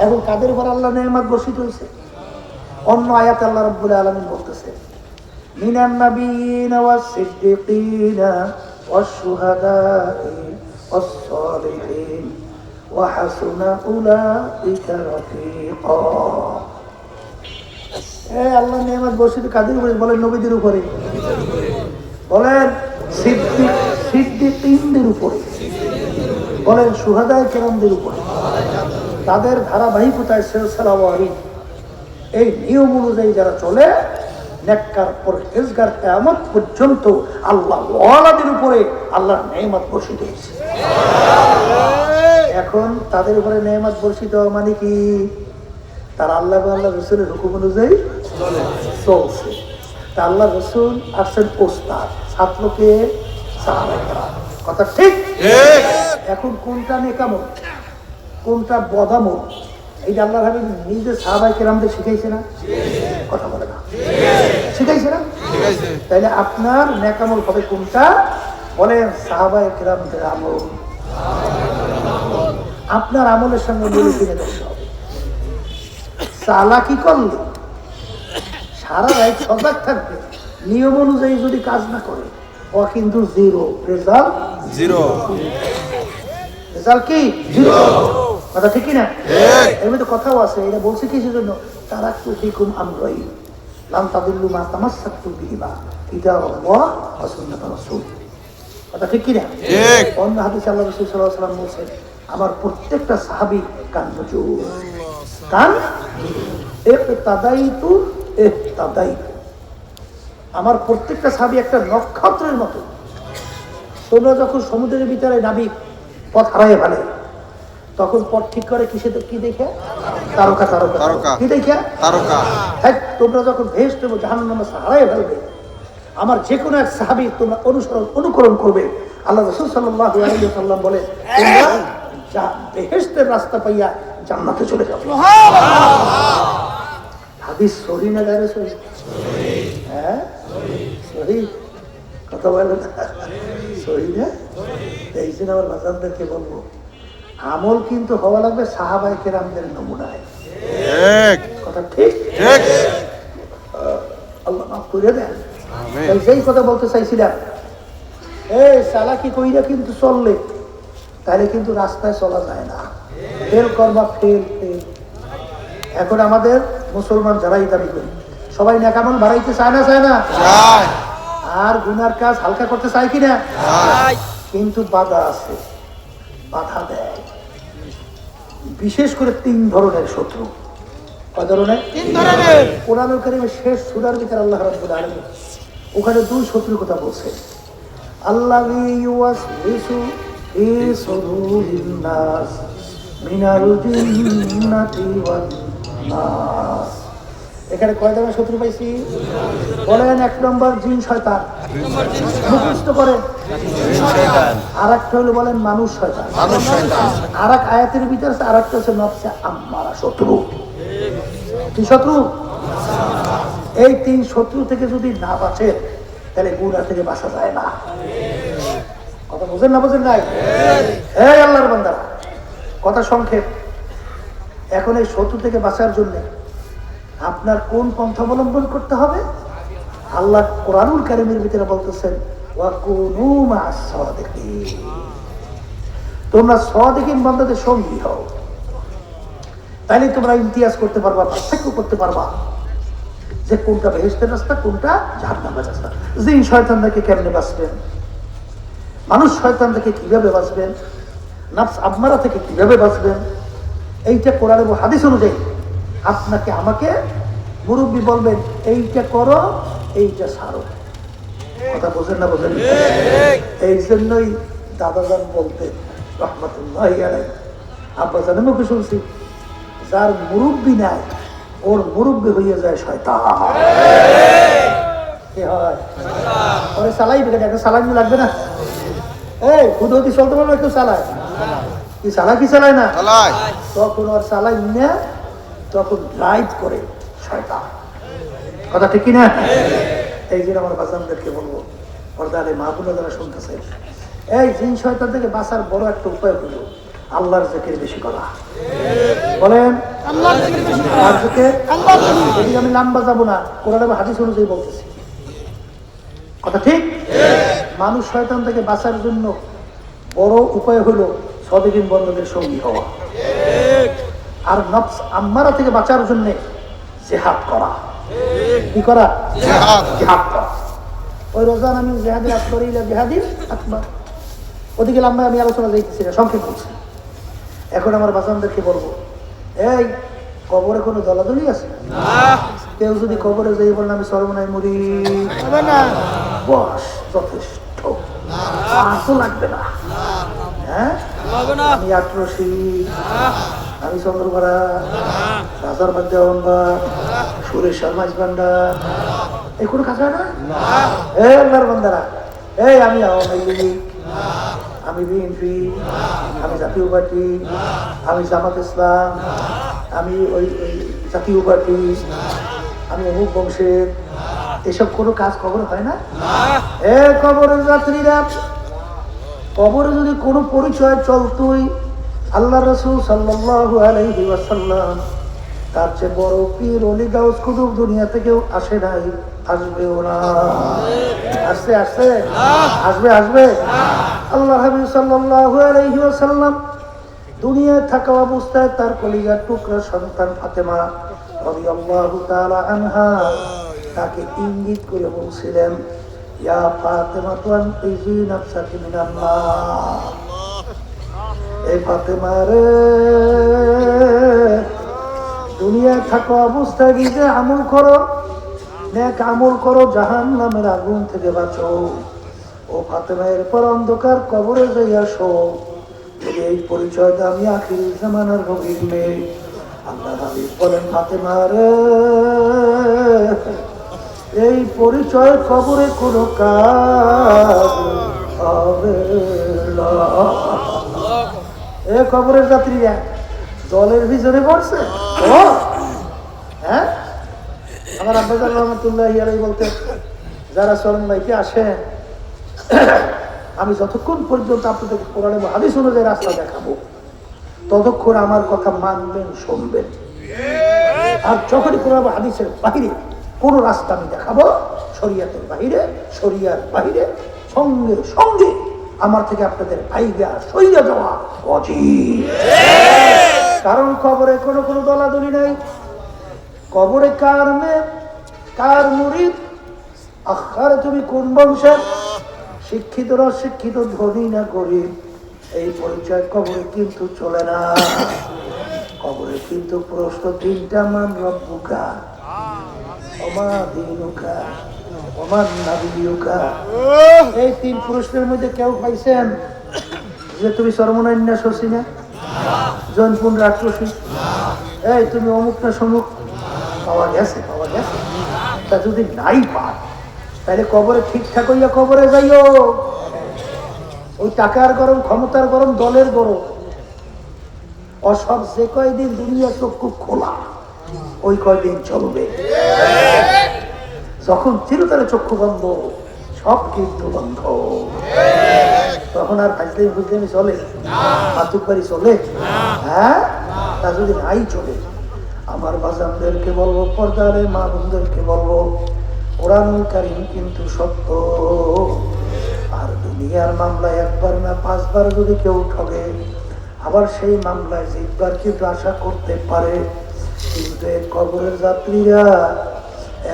এখন কাদের উপর আল্লাহ নেয়ামত বর্ষিত হয়েছে? অন্য আয়াতে আল্লাহ রাব্বুল আলামিন বলতেছে, মিনান নাবিয়িনা ওয়াস সিদ্দিকিনা ওয়াশ শুহাদাই ওয়াস সালিহিন ওয়া হাসুনা উলাইকা রাফিকা। আল্লাহ নেয়ামত বর্ষিত কাদের উপরে? বলেন নবীদের উপরে, বলেন সিদ্দিকদের উপরে, বলেন শুহাদায়ে কেরামদের উপরে। তাদের ধারাবাহিকতায় সিলসিলাওয়ারি এই নিয়ম অনুযায়ী যারা চলে, নেককার পরহেজগার কিয়ামত পর্যন্ত আল্লাহ ওয়ালাদের উপরে আল্লাহর নেয়ামত বর্ষিত হয়েছে। এখন তাদের উপরে নেয়ামত বর্ষিত মানে কি? তার আল্লাহ আল্লাহ রসুলের হুকুম অনুযায়ী চলছে। তা আল্লাহ রসুল আসছেন ওস্তাদ, ছাত্রকে সাহাবায়ে কেরাম। কথা ঠিক? এখন কোনটা নেকামল, কোনটা বদামল, এইটা আল্লাহ হাবিব নিজে সাহাবায়ে কেরামদের শিখাইছে না? কথা বলে না, শিখাইছে না? তাইলে আপনার নেকামল হবে কোনটা? বলেন সাহাবায়ে কেরামদের আমল। আপনার আমলের সঙ্গে মিলে কিনে দেখতে হবে। চালাকি করলে সারা রাত সজাগ থাকবে, নিয়ম অনুযায়ী যদি কাজ না করে, ও কিন্তু জিরো, রেজাল্ট জিরো। রেজাল্ট কি? জিরো। কথা ঠিক না? এর মধ্যে কথাও আছে, এটা বলছে কিসের জন্য? তারাকতু ফীকুম আমরাইন লাম তাদিল্লু মা তামাসসাকতুম বিহিমা কিতাবাল্লাহ ওয়া সুন্নাতার রাসূল। কথা ঠিক কি না? ঠিক। অন্য হাদিসে আল্লাহ রাসূল সাল্লাল্লাহু আলাইহি ওয়াসাল্লাম বলেছেন, আমার প্রত্যেকটা সাহাবী কান নজুম, কান ইহতাদাইতু ইহতাদাইতু, আমার প্রত্যেকটা সাহাবী একটা নক্ষত্রের মতো। তোমরা যখন সমুদ্রের ভিতরে নাবিক পথ হারাইয়ে ফেলে, তখন পথ ঠিক করে কিসে? কি দেখে? তারকা। তারকা কি দেখে? তারকা। তোমরা যখন ভেস্ট এবং জাহান্নামে হারাইয়ে ফেলবে, আমার যে কোনো এক সাহাবী তোমরা অনুকরণ করবে। আল্লাহ রাসূল সাল্লাল্লাহু আলাইহি ওয়াসাল্লাম বলে, তোমরা বেহেশতের রাস্তা পাইয়া জান্নাতে চলে যাবে। হাদিস সহিহ না গায়রে সহিহ? হ্যাঁ সহিহ। কথা বলে না সহিহ না? এই জন্য আমার বাচ্চাদেরকে বলবো, আমল কিন্তু হওয়া লাগবে সাহাবায়ে কেরামদের নমুনায়। কথা ঠিক? আল্লাহ মাফ করে দেন। সেই কথা বলতে চাইছিলাম, চালাকি কইরা কিন্তু চললে তাহলে কিন্তু রাস্তায় চলা যায় না, ফেল করবা, ফেল। এখন আমাদের মুসলমান যারাই দাবি করি, সবাই নেকামল বাড়াইতে চায় না? চায় না? আর গুনার কাজ হালকা করতে চায় কিনা? কিন্তু বাধা আছে, বাধা দেয়। বিশেষ করে 3 ধরনের শত্রু। কয় ধরনের? 3 ধরনের। কোরআনুল কারীমের শেষ সূরার ভিতরে আল্লাহ রাব্বুল আলামিন ওখানে 2 শত্রুর কথা বলছেন। আল্লাযী ইউওয়াসওয়িসু ফী সুদূরিন নাস মিনাল জিন্নাতি ওয়ান নাস। এখানে কয় ধরনের শত্রু পাইছি? বলেন। 1 নম্বর জিন শয়তান, মুখস্থ করেন। আর একটা হলো বলেন মানুষ শয়তান। আর এক আয়াতের ভিতরে আর একটা হচ্ছে নফসে আম্মারা, শত্রু। কি শত্রু? এই 3 শত্রু থেকে যদি না বাঁচে, তাহলে গুনাহ থেকে বাঁচা যায় না। কথা বুঝেন না? বুঝেন নাই? এই আল্লাহর বান্দারা, কথা সংক্ষেপ। এখন এই শত্রু থেকে বাঁচার জন্য আপনার কোন পন্থা অবলম্বন করতে হবে? আল্লাহ কোরআনুল কারীমের ভিতরে বলতেছেন, ওয়া কুনু মা'আস সাদিকিন, তোমরা সাদিকিন বান্দাদের সঙ্গী হও, তাইলে তোমরা ইমতিয়াজ করতে পারবা, পার্থক্য করতে পারবা যে কোনটা বেহেশতের রাস্তা, কোনটা জাহান্নামের রাস্তা। জিন শয়তান থেকে কেমনে বাঁচবেন, মানুষ শয়তান থেকে কিভাবে বাঁচবেন, নাফস আম্মারা থেকে কিভাবে বাঁচবেন, এইটা কোরআন এবং হাদিস অনুযায়ী আপনাকে আমাকে মুরব্বী বলবেন এইটা করো, এইটা ছাড়ো। কথা বোঝেন না? বোঝেন? এই জন্যই দাদাজান বলতেন রহমতুল্লাহ আলাইহি, আব্বাজানের মুখে শুনছি, যার মুরব্বী নাই ওর মুরব্বী হয়ে যায় শয়তান। কি হয়? ওরে চালাই বেটা, একটা চালাই লাগবে না? এই হুদহতি চলতে পারবে, একটু চালায় কি চালায়, কি চালায় না? তখন ওর চালাই না, তখন ড্রাইভ করে শয়তান। কথা ঠিক কিনা? এই জন্য আমার বাজানদেরকে বলবো, পর্দারে মা বোনেরা যারা শুনতেছে, এই জিন শয়তান থেকে বাঁচার বড় একটা উপায় হলো আল্লাহর জিকির বেশি করা। বলেন আল্লাহর জিকির। আমি লম্বা যাবো না, কোরআন এবং হাদিস অনুযায়ী বলতেছি, কথা ঠিক? মানুষ শয়তান থেকে বাঁচার জন্য বড় উপায় হলো সাদিকিন বান্দাদের সঙ্গী হওয়া, আর নফস আম্মারা থেকে বাঁচার জন্য জিহাদ করা। কি করা? জিহাদ করা। ওই রোজান আমি জিহাদের আকবর ইলা জিহাদিল আকবার, ওদিকে লম্বা আমি আলোচনা দেখতেছি না, সংক্ষেপ করছি। এখন আমার বাজানদেরকে বলবো, এই কবরে কোনো দলাদলি আছে? কেউ যদি কবরে যাই বলেন আমি সর্বনাই মরি, বস যথেষ্ট, আর তো লাগবে না। হ্যাঁ, আমি আটরশি, আমি চন্দ্রপাড়া, রাজার বাদ্যা, সুরেশ্বর মাছ ভান্ডা, এই কোনো কাজ হয় না? এই আল্লাহর বান্দারা, এই আমি আওয়ামী লীগ, আমি বিএনপি, আমি জাতীয় পার্টি, আমি জামাত ইসলাম, আমি ওই জাতীয় পার্টি, আমি অমুক বংশের, এসব কোনো কাজ কবরে হয় না? এ কবরের যাত্রীরা, কবরে যদি কোনো পরিচয় চলতই আল্লাহ রাসূল সাল্লাল্লাহু আলাইহি ওয়াসাল্লাম, তার চেয়ে বড় পীর ওলি গাউস কুতুব দুনিয়া থেকেও আসে নাই, আসবেও না। আসছে আসছে আসবে আসবে। আল্লাহ হাবিব সাল্লাল্লাহু আলাইহি ওয়াসাল্লাম দুনিয়ায় থাকা অবস্থায় তার কলিজার টুকরা সন্তান ফাতেমা রাদিয়াল্লাহু তাআলা আনহা তাকে ইঙ্গিত করে বলছিলেন, ইয়া ফাতেমা তুনকিজি নাফসাকি মিনাল্লাহ, এই ফাতেমা রে, দুনিয়ায় থাকা অবস্থায় নিজে আমল করো, নেক আমল করো, জাহান্নামের আগুন থেকে বাঁচো। ও ফাতেমা, এরপর অন্ধকার কবরে যাই আসো, যদি এই পরিচয়টা আমি আখির জামানার নবীর মেয়ে। আল্লাহ হাবিব বলেন, ফাতেমা রে, এই পরিচয় কবরে কোনো কাজ হবে না। এ কবরের যাত্রীরা জলের ভিতরে পড়ছে। হ্যাঁ, আমার আব্বাজান রহমতুল্লাহ আলাইহি বলতেন, যারা চরণ ভাইকে আসেন, আমি যতক্ষণ পর্যন্ত আপনাদের কোরআন এবং হাদিস অনুযায়ী রাস্তা দেখাবো, ততক্ষণ আমার কথা মানবেন, শুনবেন। আর যখনই কোরআন এবং হাদিসের বাহিরে কোনো রাস্তা আমি দেখাবো, শরিয়াতের বাহিরে, শরিয়ার বাহিরে, সঙ্গে সঙ্গে আমার থেকে আপনাদের ভাইগা সইয়া যাওয়া অজিব। কারণ কবরে কোনো কোনো দলাদলি নাই। কবরে কার মেয়ে, কার মুরিদ, আখার তুমি কোন বংশের, শিক্ষিত না শিক্ষিত, ধনী না গরিব, এই পরিচয় কবরে কিন্তু চলে না। কবরে কিন্তু প্রশ্ন তিনটা, মান রব্বুকা, ওমা দীনুকা, ওমা নাবিয়ুকা। এই তিন প্রশ্নের মধ্যে কেউ পাইছেন যে তুমি সর্বনাইন না শশী না, জৈনপুর রাক্ষসী, এই তুমি অমুক না সমুক? পাওয়া গেছে, পাওয়া গেছে। তা যদি নাই পান, তাহলে কবরে ঠিকঠাক হইয়া কবরে যাইও। ওই টাকার গরম, ক্ষমতার গরম, দলের গরম, অসব যে কয়দিন দুনিয়া চক্ষু খোলা, ওই কয়দিন চলবে। যখন চিরতরে চক্ষু বন্ধ, সব কিন্তু বন্ধ, তখন আর ফাজলামি ফুজলামি চলে, মাতুকবাড়ি চলে? হ্যাঁ, তা যদি নাই চলে, আমার বাজানদেরকে বলবো, পর্দারে মা বোনদেরকে বলবো, কোরআনুল কারীম কিন্তু সত্য, আর দুনিয়ার মামলায় একবার না 5 বার যদি কেউ ঠগে, আবার সেই মামলায় জিতবার কিন্তু আশা করতে পারে। কিন্তু এই কবরের যাত্রীরা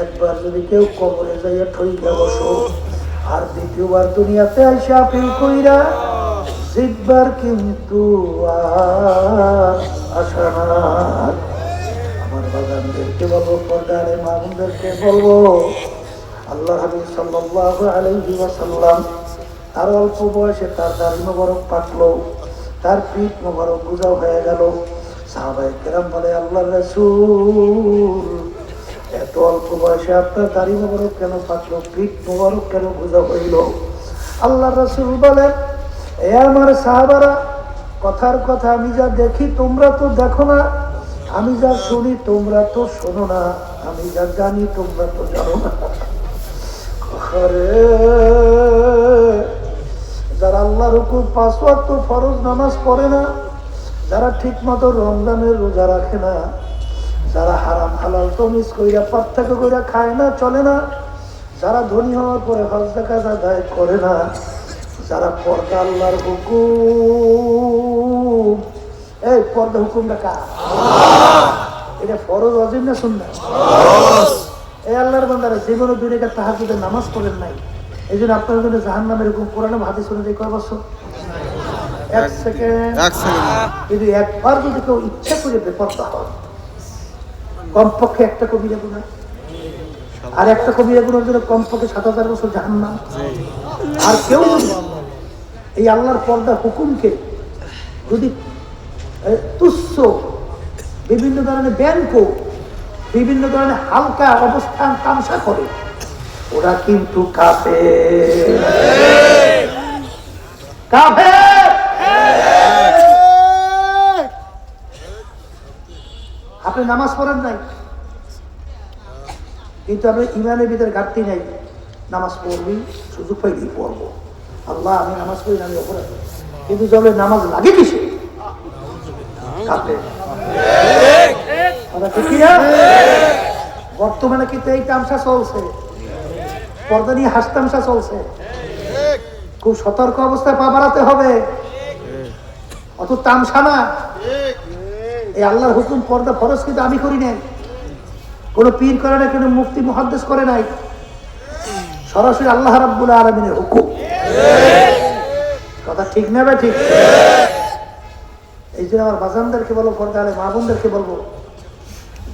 একবার যদি কেউ কবরে যাইয়া ঠইকা বসো, আর দ্বিতীয়বার দুনিয়াতে আইসা আপিল কইরা জিতবার কিন্তু আর আশা নাই। আমার বাগানদেরকে বলবো, পর্দারে মামুনদেরকে বলবো, আল্লাহ হাবিব সাল্লাল্লাহু আলাইহি ওয়াসাল্লাম তার অল্প বয়সে তার দাড়ি মোবারক পাকলো, তার পিঠ মোবারক গুজাও হয়ে গেল। সাহাবায়ে কেরাম বলে, আল্লাহর রাসূল এত অল্প বয়সে আপনার দাড়ি মোবারক কেন পাকলো, পিঠ মোবারক কেন গুজা হইল? আল্লাহর রাসূল বলেন, এ আমার সাহাবারা, কথার কথা আমি যা দেখি তোমরা তো দেখো না, আমি যা শুনি তোমরা তো শোনো না, আমি যা জানি তোমরা তো জানো না। যারা আল্লাহর হুকুম 5 ওয়াক্ত ফরজ নামাজ পড়ে না, যারা ঠিক মতো রমজানের রোজা রাখে না, যারা হারাম হালাল তমিজ কইরা পার্থক্য কইরা খায় না চলে না, যারা ধনী হওয়ার পরে হজ যাকাত আদায় করে না, যারা পর্দা আল্লাহর হুকুম, এই পর্দা হুকুমটা কার? এটা ফরজ ওয়াজিব না সুন্নাত? এই আল্লাহর বান্দারা জীবনে 2 রাকাত তাহাজ্জুদের নামাজ পড়েন নাই, এই জন্য আপনার জন্য জাহান্নামের হুকুম কোরআনে হাদিস অনুযায়ী কয় বছর? 1 সেকেন্ড। কিন্তু একবার যদি কেউ ইচ্ছা করে বেপরদা হয়, কমপক্ষে একটা কবিরা গুনাহ, আর একটা কবিরা গুনাহের জন্য কমপক্ষে 7000 বছর জাহান্নাম। আর কেউ যদি এই আল্লাহর পর্দা হুকুমকে যদি তুচ্ছ, বিভিন্ন ধরনের ব্যাংক, বিভিন্ন ধরনের হালকা অবস্থান তামসা করে, ওরা কিন্তু কাফের। কাফের। আপনি নামাজ পড়েন নাই, কিন্তু আপনি ইমানের ভিতরে ঘাটতি নাই, নামাজ পড়বি, সুযোগ পাইলেই পড়বো, আল্লাহ আমি নামাজ পড়ি না, আমি অপরাধ, কিন্তু যবে নামাজ লাগে কিসে? কাফের। বর্তমানে কিন্তু এই তামসা চলছে, পর্দা নিয়ে হাসতামসা চলছে, খুব সতর্ক অবস্থায় পা বাড়াতে হবে, অত তামসা না। এই আল্লাহর হুকুম পর্দা ফরজ কিন্তু আমি করি নাই, কোন পীর করে নাই, কোন মুফতি মুহাদ্দিস করে নাই, সরাসরি আল্লাহ রাব্বুল আলামিনের হুকুম। কথা ঠিক না ভাই? ঠিক। এই জন্য আমার বাজানদেরকে বলবো, পর্দা আলে মা বোনদেরকে বলবো,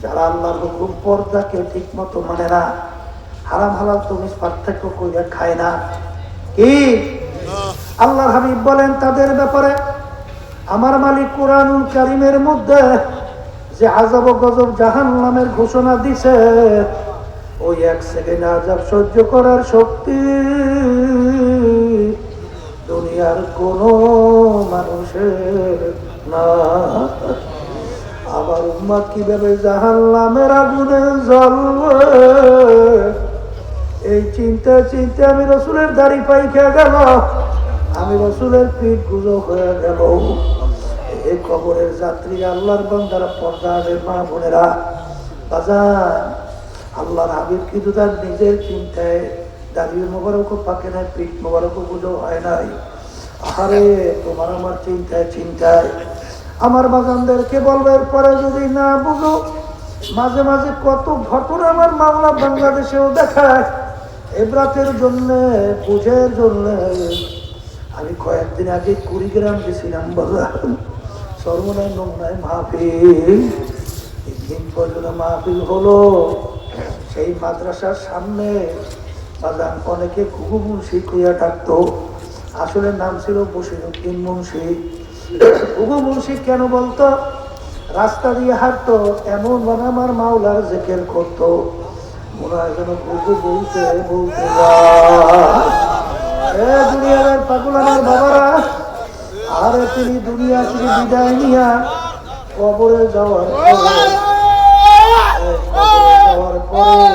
যারা আল্লাহর হুকুম পর্দাকে ঠিক মতো মানে না, হারাম হালাল তমিজ পার্থক্য কইরা খায় না, কি আল্লাহর হাবিব বলেন তাদের ব্যাপারে, আমার মালিক কুরআনুল কারীমের মধ্যে যে আযাব ও গজব জাহান্নামের ঘোষণা দিছে, ওই 1 সেকেন্ড আযাব সহ্য করার শক্তি দুনিয়ার কোন মানুষের না। আমার উম্মত কিভাবে জাহান্নামের আগুনে জ্বলবে, এই চিন্তা চিন্তা আমি রাসূলের দাড়ি পাইকা গেল, আমি রাসূলের পিঠ গুজো হয়ে গেল। এই কবরের যাত্রী আল্লাহর বান্দারা, পর্দার মা বোনেরা, বাজান, আল্লাহর হাবিব কিন্তু তার নিজের চিন্তায় দাড়ি মোবারকও পাকে নাই, পিঠ মোবারকও গুজো হয় নাই। আরে তোমার আমার চিন্তায় চিন্তায় আমার বাগানদেরকে বলবো, এরপরে যদি না বুঝো, মাঝে মাঝে কত ঘটনা আমার মামলা বাংলাদেশেও দেখায়, এব্রাতের জন্য, বুঝের জন্য। আমি কয়েকদিন আগে 20 গ্রাম গেছিলাম বাজার, সর্বনায় নমনায় মাহফিল, 3 দিন পর্যন্ত মাহফিল হলো। সেই মাদ্রাসার সামনে বাজান অনেকে ঘুঘু মুন্সি কইয়া ডাকতো, আসলে নাম ছিল বশিরউদ্দিন মুন্সি। ঘুঘু মুন্সি কেন বলতো? রাস্তা দিয়ে হাঁটতো, এমন ভাবে আমার মাওলার জিকির করতো, মনে হয় যেন ঘুঘু বলতে বলতে দুনিয়ার পাগল আমার বাবারা। আরে তিনি দুনিয়া থেকে বিদায় নিয়া কবরে যাওয়ার পরে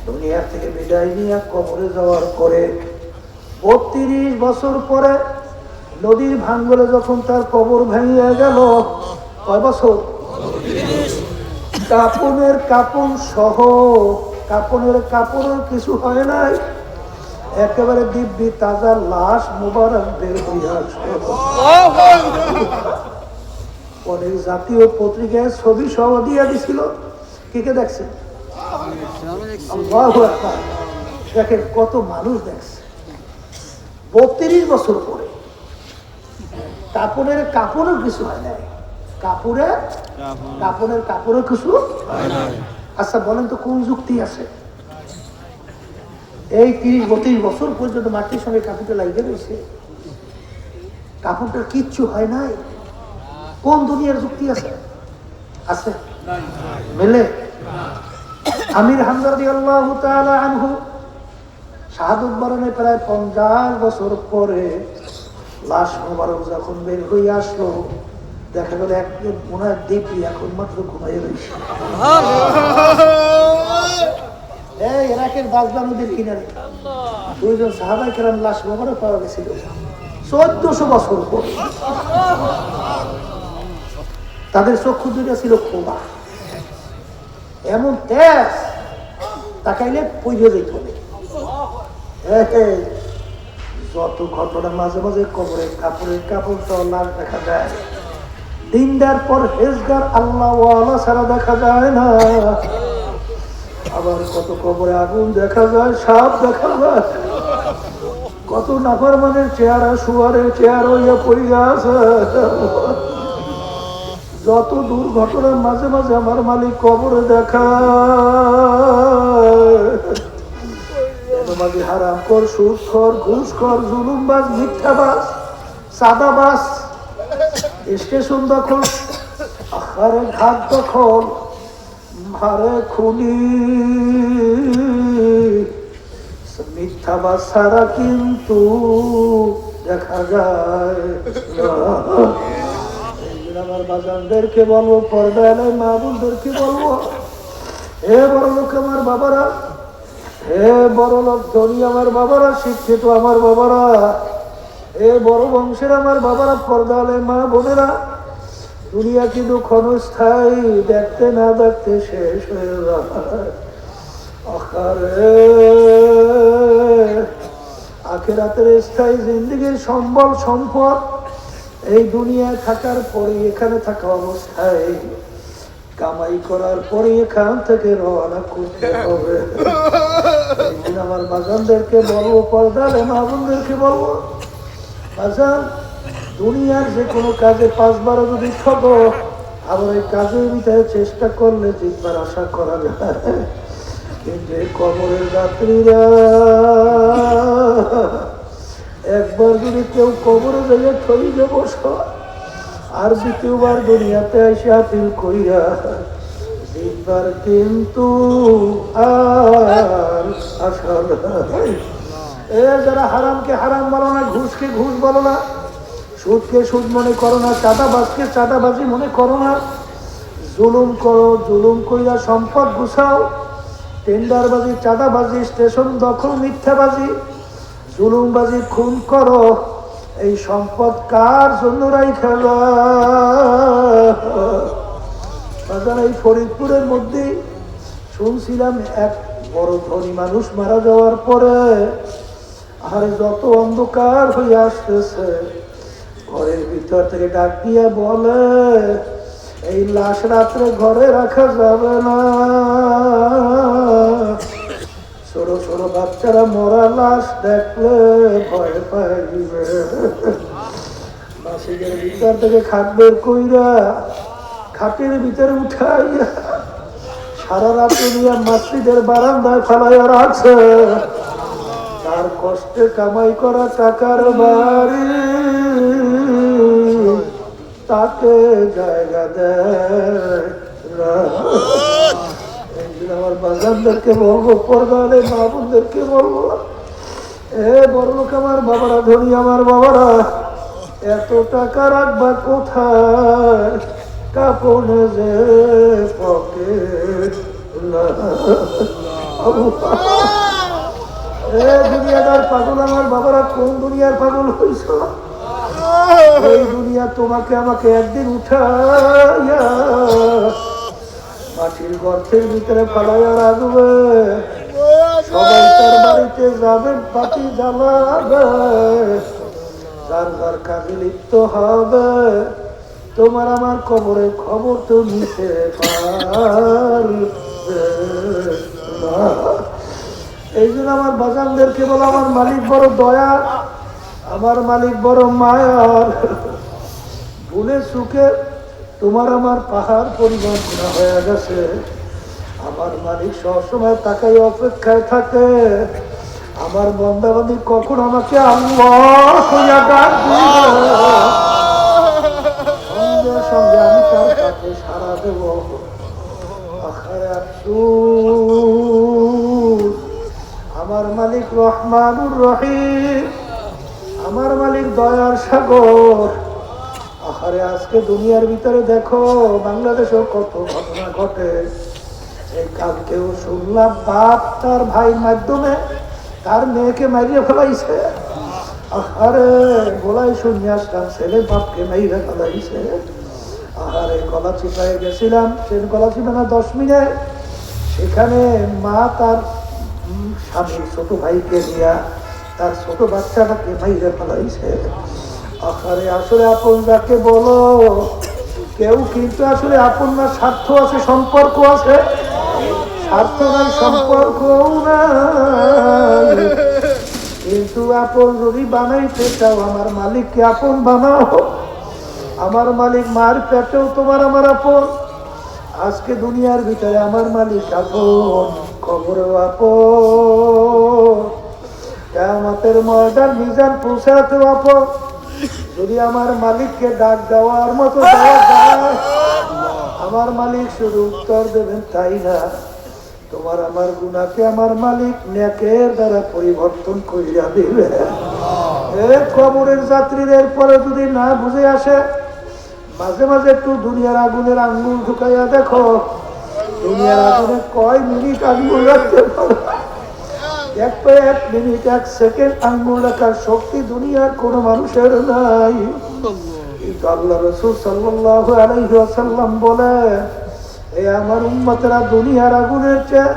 দুনিয়া থেকে বিদায় নিয়ে কবরে যাওয়ার পরে 32 বছর পরে নদীর ভাঙ্গলে যখন তার কবর ভেঙে গেল, কয় বছর? কাপনের কাপন সহ, কাপনের কাপড়ের কিছু হয় নাই, একেবারে দিব্যি তাজা লাশ মোবারক বের হইয়া আসলো। অনেক জাতীয় পত্রিকায় ছবি সহ দিয়া দিছিল। কে কে দেখছেন? আল্লাহু আকবার। দেখেন কত মানুষ দেখছে। 32 বছর পরে কাপড়ের কাপড়ের কিছু হয় নাই, কাপড়ের কাপড়ের কিছু। আচ্ছা বলেন তো কোন যুক্তি আছে? এই 30-32 বছর পর্যন্ত মাটির সঙ্গে কাপড়টা লাগিয়ে রয়েছে, কাপড়টার কিচ্ছু হয় নাই। কোন দুনিয়ার যুক্তি আছে? আছে? মেলে? আমির হামজা রাদিয়াল্লাহু তাআলা আনহু শাহাদাত বরণে প্রায় 50 বছর পরে লাশ মোবারক যখন বের হয়ে আসলো, দেখা গেল এক মনে হয় দেখি এখন মাত্র ঘুমাইয়ে রয়েছে। এই ইরাকের বাজদা নদীর কিনারে 2 জন সাহাবায়ে কেরাম লাশ মোবারক পাওয়া গেছিল 1400 বছর পরে। তাদের চক্ষু দুইটা ছিল খোলা, এমন তেজ তাকাইলে পইরে যেতে হবে। যত ঘটনা মাঝে মাঝে কবরের কাপড়ের কাপড় তো লাশ দেখা যায়, দিনদার পর হেজগার আল্লাহ ওয়ালা ছাড়া দেখা যায় না। আবার কত কবরে আগুন দেখা যায়, সাপ দেখা যায়, কত নাফরমানের চেহারা শুয়ারের চেহারা হইয়া পড়িয়া আছে। যত দুর্ঘটনা মাঝে মাঝে আমার মালিক কবরে দেখা, হারাম কর, সুদ কর, ঘুষ কর, জুলুমবাজ, মিথ্যাবাজ, সাদাবাজ, স্টেশন দখল, আরে ঘাট দখল, মারে খুনি, মিথ্যাবাজ ছাড়া কিন্তু দেখা যায়। আমার বাজানদেরকে বলবো, পর্দায় মা বোনদেরকে বলবো, হে বড় লোক আমার বাবারা, হে বড় লোক ধনী আমার বাবারা, শিক্ষিত আমার বাবারা, হে বড় বংশের আমার বাবারা, পর্দায় মা বোনেরা, দুনিয়া কিন্তু ক্ষণস্থায়ী, দেখতে না দেখতে শেষ হয়ে যায়। আখিরাতের স্থায়ী জিন্দেগির সম্বল সম্পদ এই দুনিয়ায় থাকার পরে, এখানে থাকা অবস্থায় কামাই করার পরে এখান থেকে রওনা করতে হবে। আমার বাজানদেরকে বলবো, পর্দারে মা বোনদেরকে বলবো, বাজান দুনিয়ার যে কোনো কাজে 5-12 যদি ঠক, আবার এই কাজের ভিতরে চেষ্টা করলে জিতবার আশা করা যায়। কিন্তু কবরের রাত্রিরা একবার যদি কেউ কবরে যাইয়া ঠইলে বস, আর দ্বিতীয়বার দুনিয়াতে এসে আপিল কইরা জিতবার কিন্তু আর আশা নাই। যারা হারামকে হারাম বলো না, ঘুষকে ঘুষ বলো না, সুদকে সুদ মনে করো না, চাঁদাবাজকে চাঁদাবাজি মনে করো না, জুলুম করো, জুলুম কইরা সম্পদ গুছাও, টেন্ডারবাজি, চাঁদাবাজি, স্টেশন দখল, মিথ্যাবাজি, জুলুমবাজি, খুন করো, এই সম্পদ কার জন্য রাইখা যায়? এই ফরিদপুরের মধ্যে শুনছিলাম এক বড় ধনী মানুষ মারা যাওয়ার পরে আর যত অন্ধকার হয়ে আসতেছে, ঘরের ভিতর থেকে ডাক দিয়া বলে, এই লাশ রাত্রে ঘরে রাখা যাবে না, ছোট ছোট বাচ্চারা মরা লাশ দেখলে ভয় পাইবে। বাসিকের ভিতর থেকে খাট বের কইরা খাটের ভিতরে উঠাইয়া সারা রাত্রে নিয়ে মসজিদের বারান্দায় ফেলাইয়া রাখছে। তার কষ্টে কামাই করা টাকার বাড়ি তাকে জায়গা দেয়। আমার বাজানদেরকে বলবো, পর্দারে মা বোনদেরকে বলবো, এ বড় লোক আমার বাবারা, ধনী আমার বাবারা, এত টাকা রাখবা কোথায়? কাপড়ে যে পকেট দুনিয়াদার পাগল আমার বাবারা, কোন দুনিয়ার পাগল হইছ? এই দুনিয়া তোমাকে আমাকে একদিন উঠাইয়া মাটির গর্তের ভিতরে ফেলাইয়া রাখবে, সবাই তার বাড়িতে যাবে, বাতি জ্বালাবে, যার যার কাজে লিপ্ত হবে। তোমার আমার কবরের খবর তো নিতে পারবে না। এই জন্য আমার বাজানদেরকে বলো, আমার মালিক বড় দয়া, আমার মালিক বড় মায়ার। ভুলে সুখে তোমার আমার পাহাড় পরিমাণ গুনাহ হয়ে গেছে। আমার মালিক সবসময় তাকাই অপেক্ষায় থাকে, আমার বন্দাবান্দি কখন আমাকে আল্লাহ কইয়া ডাক দিবে, সঙ্গে সঙ্গে আমি তার কাছে সাড়া দেব। আখারে আফসোস, আমার মালিক রহমানুর রহিম, আমার মালিক দয়ার সাগর। আহারে আজকে দুনিয়ার ভিতরে দেখো বাংলাদেশেও কত ঘটনা ঘটে। এই কালকেও শুনলাম বাপ তার ভাইয়ের মাধ্যমে তার মেয়েকে মারিয়ে ফেলাইছে। আহারে বলাই শুনে আসলাম ছেলে বাপকে মাইরে ফেলাইছে। আহারে গলাচিপায় গেছিলাম, সে গলাচিপা না 10 মিনিট, সেখানে মা তার স্বামীর ছোট ভাইকে নিয়ে তার ছোট বাচ্চাটাকে মাইরে ফেলাইছে। আহারে আসলে আপন যাকে বলো, কেউ কিন্তু আসলে আপন না, স্বার্থ আছে, সম্পর্ক আছে, স্বার্থ নাই সম্পর্কও নাই। কিন্তু আপন যদি বানাইতে চাও, আমার মালিককে আপন বানাও। আমার মালিক মার পেটেও তোমার আমার আপন। আজকে দুনিয়ার ভিতরে আমার মালিক আপন, কবরেও আপন, কিয়ামতের ময়দান মিজান পৌঁছাতেও আপন। যদি আমার মালিককে ডাক দেওয়ার মতো দেওয়া যায়, আমার মালিক শুধু উত্তর দেবেন তাই না, তোমার আমার গুনাহকে আমার মালিক নেকের দ্বারা পরিবর্তন করিয়া দিবে। কবরের যাত্রীদের পরে যদি না বুঝে আসে, মাঝে মাঝে একটু দুনিয়ার আগুনের আঙ্গুল ঢুকাইয়া দেখো, দুনিয়ার আগুনে কয় মিনিট আঙ্গুল রাখতে পারো? 1 মিনিট 1 সেকেন্ড আঙ্গুল রাখার শক্তি দুনিয়ার কোন মানুষের নাই। আল্লাহ রাসূল সাল্লাল্লাহু আলাইহি ওয়াসাল্লাম বলে, এই আমার উম্মতেরা দুনিয়ার আগুনের চেয়ে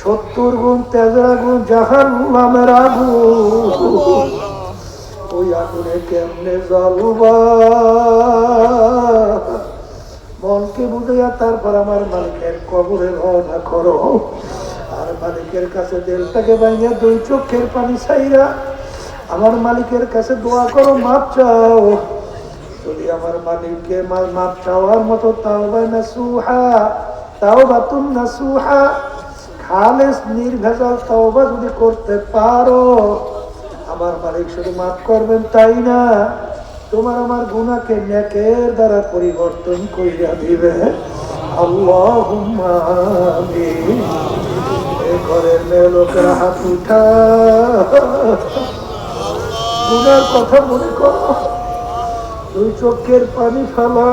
70 গুণ তেজের আগুন, জাহান্নামের আগুন। ওই আগুনে কেমনে জ্বলবা? মনকে বুঝাইয়া তারপর আমার মালিকের কবরে রওনা করো। আর মালিকের কাছে দিলটাকে ভাঙিয়া 2 চোখের পানি ছাইরা আমার মালিকের কাছে দোয়া করো, মাপ চাও। যদি আমার মালিককে মাপ চাওয়ার মতো তাওবা নাসুহা, তাওবাতুন নাসুহা, খালেস নির্ভেজাল তাওবা যদি করতে পারো, আমার মালিক শুধু মাফ করবেন তাই না, তোমার আমার গুনাহকে নেকের দ্বারা পরিবর্তন কইরা দিবে। আল্লাহুম্মা আমিন। এই ঘরের মেয়ে লোকেরা হাত উঠা, গুনার কথা মনে করো, 2 চোখের পানি ফেলা।